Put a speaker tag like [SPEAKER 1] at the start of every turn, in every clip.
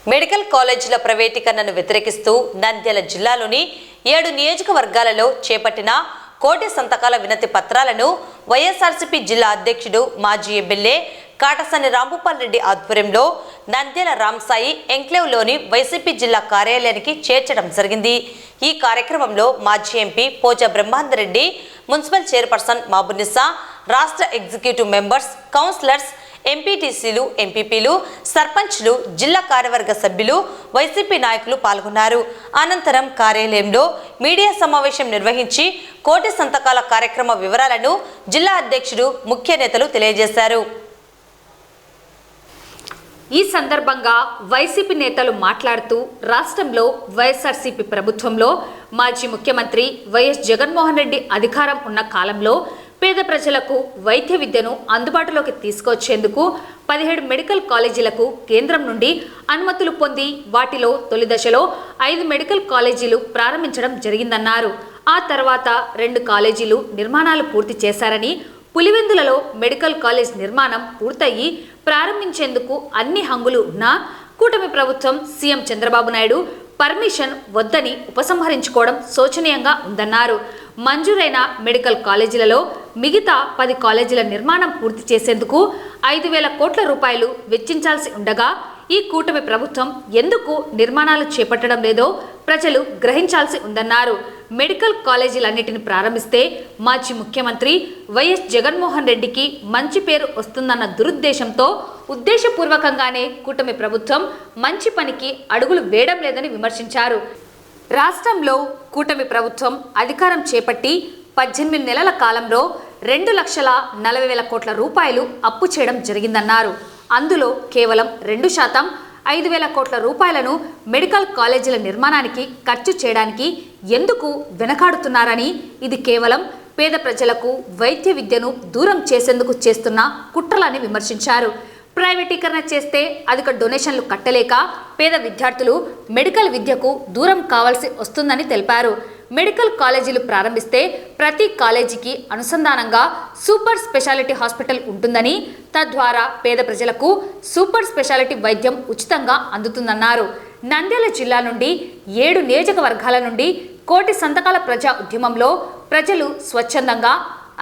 [SPEAKER 1] Medical కాలేజీల ప్రైవేటీకరణను వ్యతిరేకిస్తూ నంద్యాల జిల్లాలోని 7 నియోజకవర్గాలలో చేపట్టిన కోటి సంతకాల వినతి పత్రాలను వైఎస్ఆర్సీపీ జిల్లా అధ్యక్షుడు మాజీ ఎమ్మెల్యే కాటసాని రాంభూపాల్ రెడ్డి ఆధ్వర్యంలో నంద్యాల రామ్సాయి ఎంక్లేవ్లోని వైసీపీ జిల్లా కార్యాలయానికి చేర్చడం జరిగింది. ఈ కార్యక్రమంలో మాజీ ఎంపీ పోచా బ్రహ్మాందరెడ్డి, మున్సిపల్ చైర్పర్సన్ మాబునిసా, రాష్ట్ర ఎగ్జిక్యూటివ్ మెంబర్స్, కౌన్సిలర్స్, ఎంపీటీసీలు, ఎంపీపీలు, సర్పంచ్లు, జిల్లా కార్యవర్గ సభ్యులు, వైసీపీ నాయకులు పాల్గొన్నారు. అనంతరం కార్యాలయంలో మీడియా సమావేశం నిర్వహించి కోటి సంతకాల కార్యక్రమ వివరాలను జిల్లా అధ్యక్షుడు, ముఖ్య నేతలు తెలియజేశారు.
[SPEAKER 2] ఈ సందర్భంగా వైసీపీ నేతలు మాట్లాడుతూ రాష్ట్రంలో వైఎస్ఆర్సీపీ ప్రభుత్వంలో మాజీ ముఖ్యమంత్రి వైఎస్ జగన్మోహన్ రెడ్డి అధికారం ఉన్న కాలంలో పేద ప్రజలకు వైద్య విద్యను అందుబాటులోకి తీసుకొచ్చేందుకు 17 మెడికల్ కాలేజీలకు కేంద్రం నుండి అనుమతులు పొంది వాటిలో తొలి దశలో 5 మెడికల్ కాలేజీలు ప్రారంభించడం జరిగిందన్నారు. ఆ తర్వాత 2 కాలేజీలు నిర్మాణాలు పూర్తి చేశారని, పులివెందులలో మెడికల్ కాలేజ్ నిర్మాణం పూర్తయి ప్రారంభించేందుకు అన్ని హంగులు ఉన్నా కూటమి ప్రభుత్వం సీఎం చంద్రబాబు నాయుడు పర్మిషన్ వద్దని ఉపసంహరించుకోవడం శోచనీయంగా ఉందన్నారు. మంజూరైన మెడికల్ కాలేజీలలో మిగతా 10 కాలేజీల నిర్మాణం పూర్తి చేసేందుకు 5,000 కోట్ల రూపాయలు వెచ్చించాల్సి ఉండగా ఈ కూటమి ప్రభుత్వం ఎందుకు నిర్మాణాలు చేపట్టడం లేదో ప్రజలు గ్రహించాల్సి ఉందన్నారు. మెడికల్ కాలేజీలన్నిటిని ప్రారంభిస్తే మాజీ ముఖ్యమంత్రి వైఎస్ జగన్మోహన్ రెడ్డికి మంచి పేరు వస్తుందన్న దురుద్దేశంతో ఉద్దేశపూర్వకంగానే కూటమి ప్రభుత్వం మంచి పనికి అడుగులు వేయడం లేదని విమర్శించారు. రాష్ట్రంలో కూటమి ప్రభుత్వం అధికారం చేపట్టి 18 నెలల కాలంలో 2,40,000 కోట్ల రూపాయలు అప్పు చేయడం జరిగిందన్నారు. అందులో కేవలం 2% 5,000 కోట్ల రూపాయలను మెడికల్ కాలేజీల నిర్మాణానికి ఖర్చు చేయడానికి ఎందుకు వెనకాడుతున్నారని, ఇది కేవలం పేద ప్రజలకు వైద్య విద్యను దూరం చేసేందుకు చేస్తున్న కుట్రలని విమర్శించారు. ప్రైవేటీకరణ చేస్తే అధిక డొనేషన్లు కట్టలేక పేద విద్యార్థులు మెడికల్ విద్యకు దూరం కావాల్సి వస్తుందని తెలిపారు. మెడికల్ కాలేజీలు ప్రారంభిస్తే ప్రతి కాలేజీకి అనుసంధానంగా సూపర్ స్పెషాలిటీ హాస్పిటల్ ఉంటుందని, తద్వారా పేద ప్రజలకు సూపర్ స్పెషాలిటీ వైద్యం ఉచితంగా అందుతుందన్నారు. నంద్యాల జిల్లా నుండి 7 నియోజకవర్గాల నుండి కోటి సంతకాల ప్రజా ఉద్యమంలో ప్రజలు స్వచ్ఛందంగా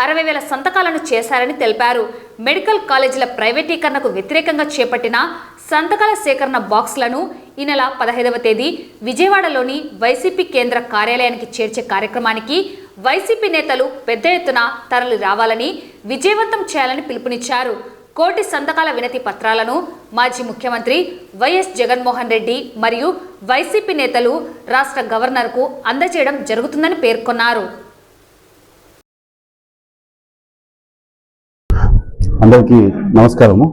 [SPEAKER 2] 60,000 సంతకాలను చేశారని తెలిపారు. మెడికల్ కాలేజీల ప్రైవేటీకరణకు వ్యతిరేకంగా చేపట్టిన సంతకాల సేకరణ బాక్సులను ఈ నెల 15వ తేదీ విజయవాడలోని వైసీపీ కేంద్ర కార్యాలయానికి చేర్చే కార్యక్రమానికి వైసీపీ నేతలు పెద్ద ఎత్తున తరలి రావాలని, విజయవంతం చేయాలని పిలుపునిచ్చారు. కోటి సంతకాల వినతి పత్రాలను మాజీ ముఖ్యమంత్రి వైఎస్ జగన్మోహన్ రెడ్డి మరియు వైసీపీ నేతలు రాష్ట్ర గవర్నర్కు అందజేయడం జరుగుతుందని పేర్కొన్నారు.
[SPEAKER 3] అందరికీ నమస్కారము.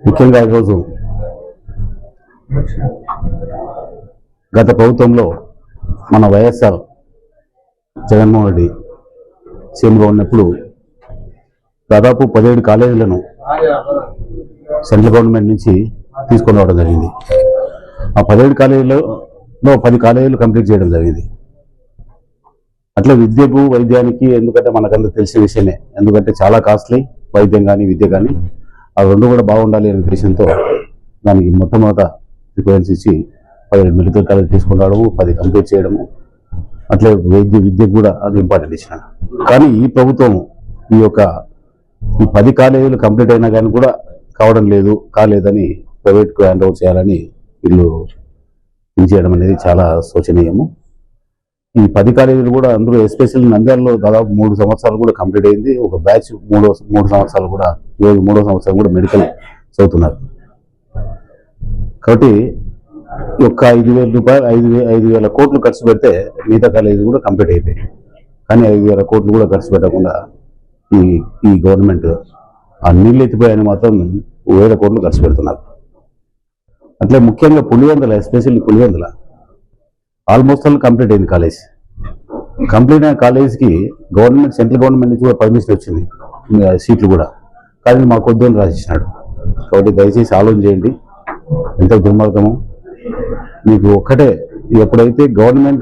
[SPEAKER 3] ముఖ్యంగా ఈరోజు గత ప్రభుత్వంలో మన వైఎస్ఆర్ జగన్మోహన్ రెడ్డి సీఎంగా ఉన్నప్పుడు దాదాపు 17 కాలేజీలను సెంట్రల్ గవర్నమెంట్ నుంచి తీసుకొని రావడం జరిగింది. ఆ 17 కాలేజీలో 10 కాలేజీలు కంప్లీట్ చేయడం జరిగింది. అట్లా విద్యకు వైద్యానికి, ఎందుకంటే మనకందరూ తెలిసిన విషయమే, ఎందుకంటే చాలా కాస్ట్లీ వైద్యం కానీ విద్య కానీ, ఆ రెండు కూడా బాగుండాలి అనే ఉద్దేశంతో దానికి మొట్టమొదట ప్రిఫరెన్స్ ఇచ్చి 17 మెడికల్ కాలేజ్ తీసుకుని రావడము, 10 కంప్లీట్ చేయడము, అట్లే విద్యకు కూడా అది ఇంపార్టెంట్ ఇచ్చినాడు. కానీ ఈ ప్రభుత్వం ఈ 10 కాలేజీలు కంప్లీట్ అయినా కానీ కూడా కాలేదని ప్రైవేట్కు హ్యాండ్ ఓవర్ చేయాలని వీళ్ళు చేయడం అనేది చాలా శోచనీయము. ఈ 10 కాలేజీలు కూడా అందులో ఎస్పెషల్లీ నంద్యాలలో దాదాపు 3 సంవత్సరాలు కూడా కంప్లీట్ అయింది. ఒక బ్యాచ్ 3 సంవత్సరాలు కూడా, ఈరోజు 3వ సంవత్సరం కూడా మెడికల్ చదువుతున్నారు. కాబట్టి ఈ 5,000 కోట్లు ఖర్చు పెడితే మిగతా కాలేజీలు కూడా కంప్లీట్ అయిపోయాయి. కానీ 5,000 కోట్లు కూడా ఖర్చు పెట్టకుండా ఈ గవర్నమెంట్ ఆ నీళ్ళు ఎత్తిపోయాయని మాత్రం 1,000 కోట్లు ఖర్చు పెడుతున్నారు. అట్లే ముఖ్యంగా Pulivendula, especially Pulivendula almost all complete అయింది కాలేజ్. కంప్లీట్ అయిన కాలేజ్కి గవర్నమెంట్, సెంట్రల్ గవర్నమెంట్ నుంచి కూడా పర్మిషన్ వచ్చింది, సీట్లు కూడా, కానీ మాకు వద్దు అని రాసిచ్చినాడు. కాబట్టి దయచేసి ఆలోచన చేయండి, ఎంత దుర్మార్గము. మీకు ఒక్కటే, ఎప్పుడైతే గవర్నమెంట్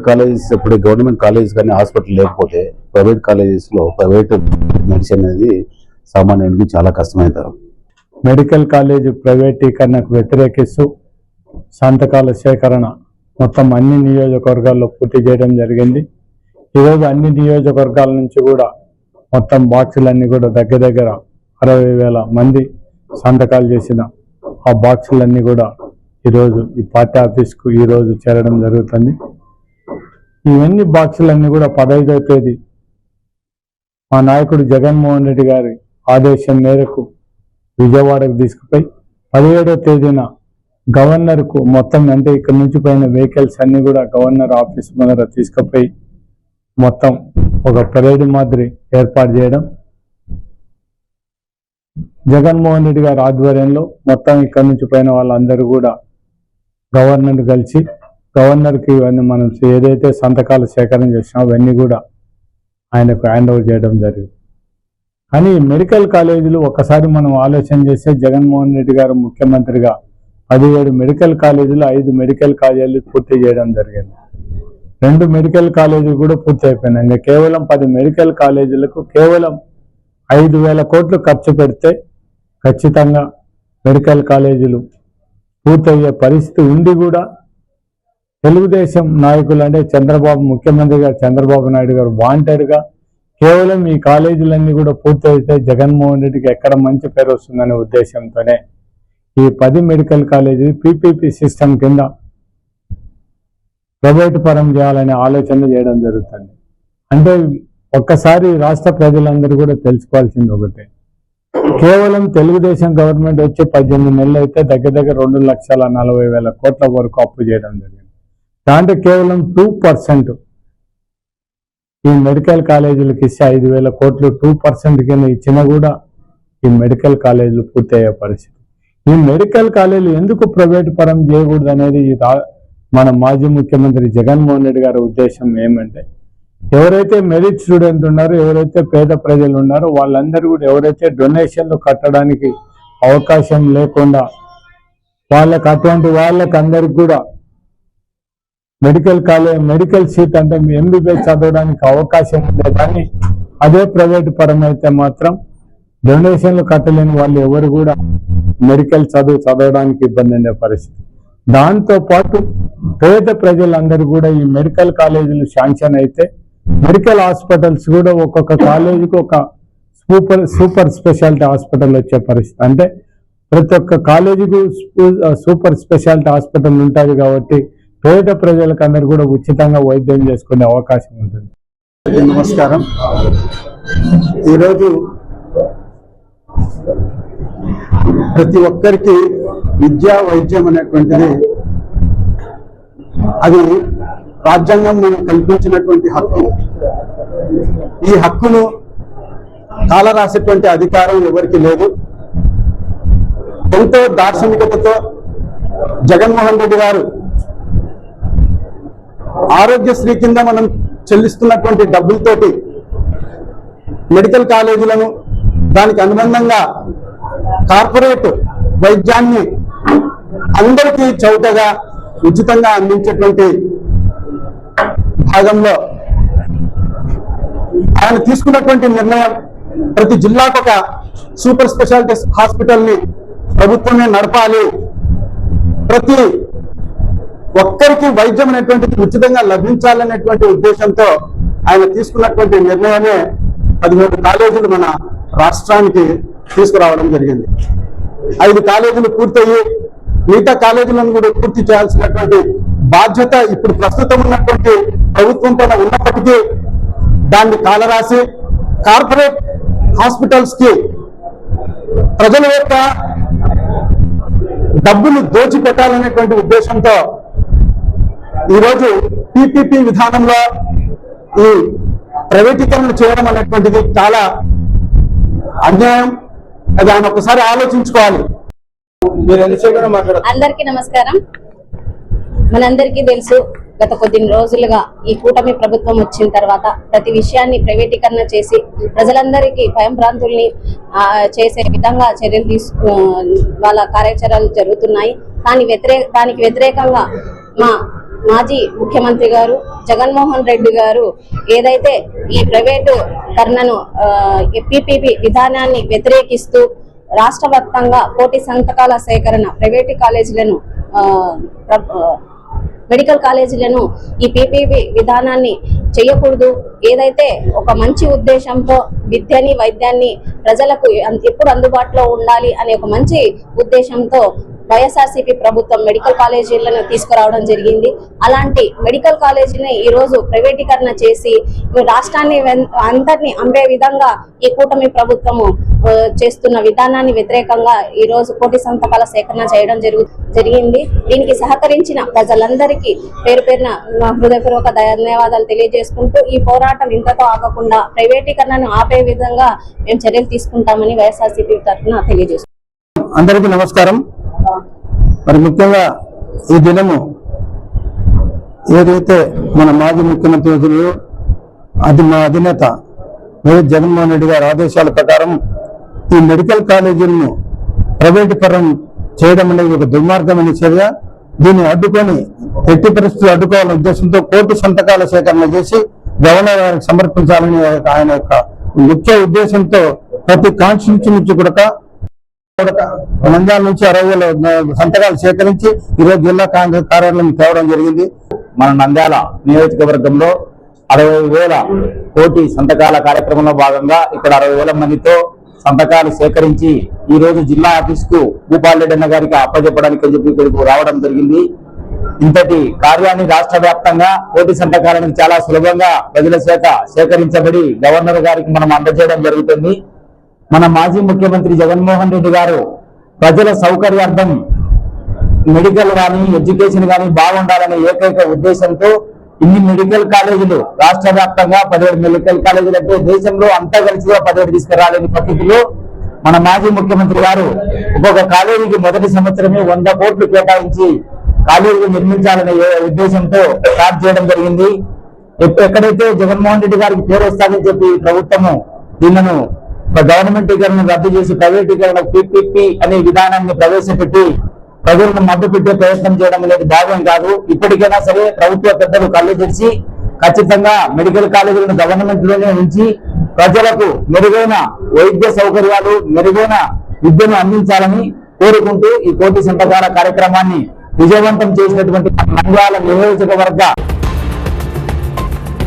[SPEAKER 3] కాలేజ్ కానీ హాస్పిటల్ లేకపోతే ప్రైవేట్ కాలేజెస్లో ప్రైవేట్ మెడిసిన్ అనేది సామాన్యుడికి చాలా కష్టమవుతారు.
[SPEAKER 4] మెడికల్ కాలేజీ ప్రైవేటీకరణకు వ్యతిరేకిస్తూ సంతకాల సేకరణ మొత్తం అన్ని నియోజకవర్గాల్లో పూర్తి చేయడం జరిగింది. ఈరోజు అన్ని నియోజకవర్గాల నుంచి కూడా మొత్తం బాక్సులన్నీ కూడా దగ్గర 60,000 మంది సంతకాలు చేసిన ఆ బాక్సులన్నీ కూడా ఈరోజు ఈ పార్టీ ఆఫీస్కు ఈరోజు చేరడం జరుగుతుంది. ఇవన్నీ బాక్సులన్నీ కూడా 15వ తేదీ మా నాయకుడు జగన్మోహన్ రెడ్డి గారి ఆదేశం మేరకు విజయవాడకు తీసుకుపోయి 17వ తేదీన గవర్నర్కు మొత్తం అంటే ఇక్కడ నుంచి పోయిన వెహికల్స్ అన్ని కూడా గవర్నర్ ఆఫీస్ ముందర తీసుకుపోయి మొత్తం ఒక పరేడ్ మాదిరి ఏర్పాటు చేయడం, జగన్మోహన్ రెడ్డి గారి ఆధ్వర్యంలో మొత్తం ఇక్కడ నుంచి పోయిన వాళ్ళందరూ కూడా గవర్నర్ కలిసి గవర్నర్కి ఇవన్నీ మనం ఏదైతే సంతకాలు సేకరణ చేసినా అవన్నీ కూడా ఆయనకు హ్యాండ్ ఓవర్ చేయడం జరిగింది. కానీ మెడికల్ కాలేజీలు ఒక్కసారి మనం ఆలోచన చేస్తే జగన్మోహన్ రెడ్డి గారు ముఖ్యమంత్రిగా 17 మెడికల్ కాలేజీలు 5 మెడికల్ కాలేజీలు పూర్తి చేయడం జరిగింది. 2 మెడికల్ కాలేజీలు కూడా పూర్తి అయిపోయినాయి. ఇంకా కేవలం 10 మెడికల్ కాలేజీలకు కేవలం 5,000 కోట్లు ఖర్చు పెడితే ఖచ్చితంగా మెడికల్ కాలేజీలు పూర్తయ్యే పరిస్థితి ఉండి కూడా తెలుగుదేశం నాయకులు అంటే ముఖ్యమంత్రి గారు చంద్రబాబు నాయుడు గారు వాంటెడ్గా కేవలం ఈ కాలేజీలన్నీ కూడా పూర్తయితే జగన్మోహన్ రెడ్డికి ఎక్కడ మంచి పేరు వస్తుందనే ఉద్దేశంతోనే ఈ 10 మెడికల్ కాలేజీలు పీపీపీ సిస్టమ్ కింద ప్రైవేటు పరం చేయాలనే ఆలోచన చేయడం జరుగుతుంది. అంటే ఒక్కసారి రాష్ట్ర ప్రజలందరూ కూడా తెలుసుకోవాల్సింది ఒకటే, కేవలం తెలుగుదేశం గవర్నమెంట్ వచ్చి 18 నెలలు అయితే దగ్గర 2,40,000 కోట్ల వరకు అప్పు చేయడం జరిగింది. దాంట్లో కేవలం 2% ఈ మెడికల్ కాలేజీలకు ఇస్తే 5,000 కోట్లు 2% కింద ఇచ్చినా కూడా ఈ మెడికల్ కాలేజీలు పూర్తయ్యే పరిస్థితి. ఈ మెడికల్ కాలేజీలు ఎందుకు ప్రైవేటు పరం చేయకూడదు అనేది మన మాజీ ముఖ్యమంత్రి జగన్మోహన్ రెడ్డి గారి ఉద్దేశం ఏమంటే, ఎవరైతే మెరిట్ స్టూడెంట్ ఉన్నారో ఎవరైతే పేద ప్రజలు ఉన్నారో వాళ్ళందరూ కూడా ఎవరైతే డొనేషన్లు కట్టడానికి అవకాశం లేకుండా అటువంటి వాళ్ళకందరికి కూడా మెడికల్ సీట్ అంటే ఎంబీబీఎస్ చదవడానికి అవకాశం ఉంది. కానీ అదే ప్రైవేటు పరం అయితే మాత్రం డొనేషన్లు కట్టలేని వాళ్ళు ఎవరు కూడా మెడికల్ చదవడానికి ఇబ్బంది ఉండే పరిస్థితి. దాంతో పాటు పేద ప్రజలందరూ కూడా ఈ మెడికల్ కాలేజీలు శాంక్షన్ అయితే మెడికల్ హాస్పిటల్స్ కూడా ఒక్కొక్క కాలేజీకి ఒక సూపర్ స్పెషాలిటీ హాస్పిటల్ వచ్చే పరిస్థితి. అంటే ప్రతి ఒక్క కాలేజీకి సూపర్ స్పెషాలిటీ హాస్పిటల్ ఉంటుంది కాబట్టి పేద ప్రజలకు అందరూ కూడా ఉచితంగా వైద్యం చేసుకునే అవకాశం ఉంటుంది.
[SPEAKER 5] నమస్కారం. ఈరోజు ప్రతి ఒక్కరికి విద్యా వైద్యం అనేటువంటిది అది రాజ్యాంగం మనం కల్పించినటువంటి హక్కు. ఈ హక్కును కాలరాసేటువంటి అధికారం ఎవరికి లేదు. ఎంతో దార్శనికతతో జగన్మోహన్ రెడ్డి గారు ఆరోగ్యశ్రీ కింద మనం చెల్లిస్తున్నటువంటి డబ్బులతోటి మెడికల్ కాలేజీలను దానికి అనుబంధంగా కార్పొరేట్ వైద్యాన్ని అందరికీ చౌకగా ఉచితంగా అందించేటువంటి భాగంలో ఆయన తీసుకున్నటువంటి నిర్ణయం ప్రతి జిల్లాకు ఒక సూపర్ స్పెషాలిటీ హాస్పిటల్ని ప్రభుత్వమే నడపాలి, ప్రతి ఒక్కరికి వైద్యం అనేటువంటిది ఉచితంగా లభించాలనేటువంటి ఉద్దేశంతో ఆయన తీసుకున్నటువంటి నిర్ణయమే 13 కాలేజీలు మన రాష్ట్రానికి తీసుకురావడం జరిగింది. 5 కాలేజీలు పూర్తయ్యి మిగతా కాలేజీలను కూడా పూర్తి చేయాల్సినటువంటి బాధ్యత ఇప్పుడు ప్రస్తుతం ఉన్నటువంటి ప్రభుత్వం పైన ఉన్నప్పటికీ దాన్ని కాలరాసి కార్పొరేట్ హాస్పిటల్స్ కి ప్రజల యొక్క డబ్బులు దోచిపెట్టాలనేటువంటి ఉద్దేశంతో ఈరోజు పీపీపీ విధానంలో ఈ ప్రైవేటీకరణ చేయడం అనేటువంటిది చాలా అన్యాయం. అది ఆయన ఒకసారి ఆలోచించుకోవాలి.
[SPEAKER 6] అందరికీ నమస్కారం. మనందరికీ తెలుసు, గత కొద్ది రోజులుగా ఈ కూటమి ప్రభుత్వం వచ్చిన తర్వాత ప్రతి విషయాన్ని ప్రైవేటీకరణ చేసి ప్రజలందరికీ భయంభ్రాంతుల్ని చేసే విధంగా చర్యలు వాళ్ళ కార్యాచరణలు జరుగుతున్నాయి. దానికి వ్యతిరేకంగా మా మాజీ ముఖ్యమంత్రి గారు జగన్మోహన్ రెడ్డి గారు ఏదైతే ఈ ప్రైవేటు కరణను పీపీపీ విధానాన్ని వ్యతిరేకిస్తూ రాష్ట్ర వ్యాప్తంగా కోటి సంతకాల సేకరణ ప్రైవేటు కాలేజీలను మెడికల్ కాలేజీలను ఈ పీపీపీ విధానాన్ని చేయకూడదు. ఏదైతే ఒక మంచి ఉద్దేశంతో విద్యని వైద్యాన్ని ప్రజలకు ఎప్పుడు అందుబాటులో ఉండాలి అనే ఒక మంచి ఉద్దేశంతో వైఎస్ఆర్సీపీ ప్రభుత్వం మెడికల్ కాలేజీలను తీసుకురావడం జరిగింది. అలాంటి మెడికల్ కాలేజీని ఈ రోజు ప్రైవేటీకరణ చేసి రాష్ట్రాన్ని అందరినీ అమ్మే విధంగా ఈ కూటమి ప్రభుత్వము చేస్తున్న విధానాన్ని వ్యతిరేకంగా ఈ రోజు కోటి సంతకాల సేకరణ చేయడం జరిగింది. దీనికి సహకరించిన ప్రజలందరికీ పేరు పేరున హృదయపూర్వక ధన్యవాదాలు తెలియజేసుకుంటూ ఈ పోరాటం ఇంతతో ఆగకుండా ప్రైవేటీకరణను ఆపే విధంగా మేము చర్యలు తీసుకుంటామని వైఎస్ఆర్సీపీ తరఫున తెలియజేస్తున్నాం.
[SPEAKER 5] అందరికీ నమస్కారం. మరి ముఖ్యంగా ఈ దినము ఏదైతే మన మాజీ ముఖ్యమంత్రి మా అధినేత వైఎస్ జగన్మోహన్ రెడ్డి గారి ఆదేశాల ప్రకారం ఈ మెడికల్ కాలేజీలను ప్రైవేటీకరణ చేయడం అనేది ఒక దుర్మార్గమైన చర్య. దీన్ని అడ్డుకొని ఎట్టి పరిస్థితులు అడ్డుకోవాలనే ఉద్దేశంతో కోటి సంతకాల సేకరణ చేసి గవర్నర్ గారికి సమర్పించాలని ఆయన యొక్క ముఖ్య ఉద్దేశంతో ప్రతి కాన్స్టిట్యూన్సీ నుంచి కూడా నంద్యాల నుంచి 60,000 సంతకాలు సేకరించి ఈరోజు జిల్లా కాంగ్రెస్ కార్యాలయం తేవడం జరిగింది.
[SPEAKER 3] మన నంద్యాల నియోజకవర్గంలో 60,000 కోటి సంతకాల కార్యక్రమంలో భాగంగా ఇక్కడ 60,000 మందితో సంతకాలు సేకరించి ఈ రోజు జిల్లా ఆఫీస్ కు భూపాల్ రెడ్డి అన్న గారికి అప్పచెప్పడానికి చెప్పి ఇక్కడికి రావడం జరిగింది. ఇంతటి కార్యాన్ని రాష్ట్ర వ్యాప్తంగా కోటి సంతకాలను చాలా సులభంగా ప్రజల చేత సేకరించబడి గవర్నర్ గారికి మనం అందజేయడం జరుగుతుంది. మన మాజీ ముఖ్యమంత్రి జగన్మోహన్ రెడ్డి గారు ప్రజల సౌకర్యార్థం మెడికల్ కానీ ఎడ్యుకేషన్ కానీ బాగుండాలనే ఏకైక ఉద్దేశంతో ఇన్ని మెడికల్ కాలేజీలు రాష్ట్ర వ్యాప్తంగా 17 మెడికల్ కాలేజీలు అంటే దేశంలో అంతా కలిసిగా 17 తీసుకురాలేని పరిస్థితుల్లో మన మాజీ ముఖ్యమంత్రి గారు ఒక్కొక్క కాలేజీకి మొదటి సంవత్సరమే 100 కోట్లు కేటాయించి కాలేజీలు నిర్మించాలనే ఉద్దేశంతో స్టార్ట్ చేయడం జరిగింది. ఎక్కడైతే జగన్మోహన్ రెడ్డి గారికి పేరు వస్తాదని చెప్పి ప్రభుత్వము దీనిను గవర్నమెంటీకరణ రద్దు చేసి ప్రైవేటీకరణ పీపీపీ అనే విధానాన్ని ప్రవేశపెట్టి ప్రజలను మద్దతు పెట్టే ప్రయత్నం చేయడం అనేది భాగం కాదు. ఇప్పటికైనా సరే ప్రభుత్వ పెద్దలు కళ్ళు తెరిచి ఖచ్చితంగా మెడికల్ కాలేజీలను గవర్నమెంట్ లోనే ఉంచి ప్రజలకు మెరుగైన వైద్య సౌకర్యాలు మెరుగైన విద్యను అందించాలని కోరుకుంటూ ఈ కోటి సంతకాల కార్యక్రమాన్ని విజయవంతం చేసినటువంటి నంద్యాల నియోజకవర్గ